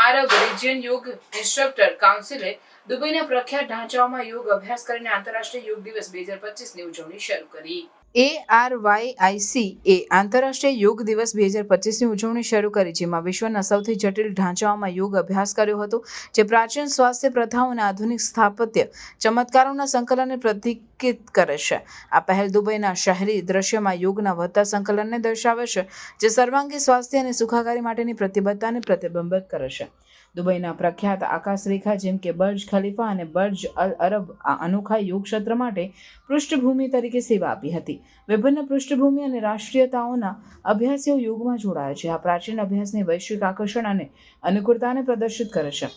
આરબ region યોગ instructor કાઉન્સિલે દુબઈના પ્રખ્યાત ઢાંચાઓમાં યોગ અભ્યાસ કરીને આંતરરાષ્ટ્રીય યોગ દિવસ 2025ની ઉજવણી શરૂ કરી. ARYIC એ આંતરરાષ્ટ્રીય યોગ દિવસ 2025ની ઉજવણી શરૂ કરી, જેમાં વિશ્વના સૌથી જટિલ ઢાંચાઓમાં યોગ અભ્યાસ કર્યો હતો, જે પ્રાચીન સ્વાસ્થ્ય પ્રથાઓ અને આધુનિક સ્થાપત્ય ચમત્કારોના સંકલનને પ્રતીકિત કરે છે. આ પહેલ દુબઈના શહેરી દૃશ્યમાં યોગના વધતા સંકલનને દર્શાવે છે, જે સર્વાંગી સ્વાસ્થ્ય અને સુખાકારી માટેની પ્રતિબદ્ધતાને પ્રતિબિંબિત કરે છે. દુબઈના પ્રખ્યાત આકાશરેખા જેમ કે બર્જ ખલીફા અને બર્જ અલ અરબ આ અનોખા યોગ ક્ષેત્ર માટે પૃષ્ઠભૂમિ તરીકે સેવા આપી હતી. વિભિન્ન પૃષ્ઠભૂમિ અને રાષ્ટ્રીયતાઓના અભ્યાસીઓ યોગમાં જોડાયા છે. આ પ્રાચીન અભ્યાસની વૈશ્વિક આકર્ષણ અને અનુકૂળતાને પ્રદર્શિત કરે છે.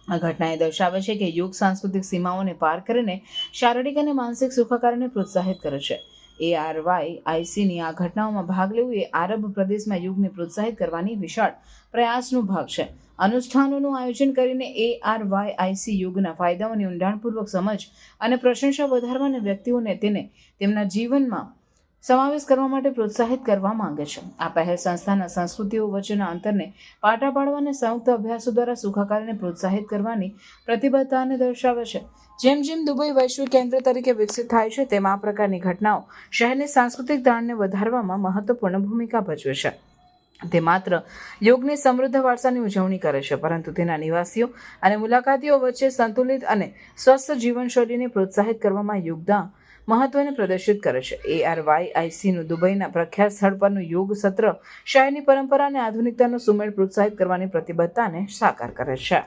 આ ઘટના એ દર્શાવે છે કે યોગ સાંસ્કૃતિક સીમાઓને પાર કરીને શારીરિક અને માનસિક સુખાકારીને પ્રોત્સાહિત કરે છે. ARYICની આ ઘટનાઓમાં ભાગ લેવું એ આરબ પ્રદેશમાં યોગને પ્રોત્સાહિત કરવાની વિશાળ પ્રયાસનો ભાગ છે. અનુષ્ઠાનોનું આયોજન કરીને ARYIC યોગના ફાયદાઓની ઊંડાણપૂર્વક સમજ અને પ્રશંસા વધારવાને વ્યક્તિઓને તેને તેમના જીવનમાં સમાવેશ કરવા માટે પ્રોત્સાહિત કરવા માંગે છે. આ પહેલ સંસ્થાના સંસ્કૃતિઓ વચ્ચેના અંતરને પાટા પાડવા અને સંયુક્ત અભ્યાસો દ્વારા સુખાકારીને પ્રોત્સાહિત કરવાની પ્રતિબદ્ધતાને દર્શાવે છે. જેમ જેમ દુબઈ વૈશ્વિક કેન્દ્ર તરીકે વિકસિત થાય છે, તેમ આ પ્રકારની ઘટનાઓ શહેરની સાંસ્કૃતિક તાણને વધારવામાં મહત્વપૂર્ણ ભૂમિકા ભજવે છે. તે માત્ર યોગની સમૃદ્ધ વારસાની ઉજવણી કરે છે, પરંતુ તેના નિવાસીઓ અને મુલાકાતીઓ વચ્ચે સંતુલિત અને સ્વસ્થ જીવનશૈલીને પ્રોત્સાહિત કરવામાં યોગદાન મહત્વને પ્રદર્શિત કરે છે. ARYICનું દુબઈના પ્રખ્યાત સ્થળ પરનું યોગ સત્ર શહેરની પરંપરા અને આધુનિકતાનો સુમેળ પ્રોત્સાહિત કરવાની પ્રતિબદ્ધતાને સાકાર કરે છે.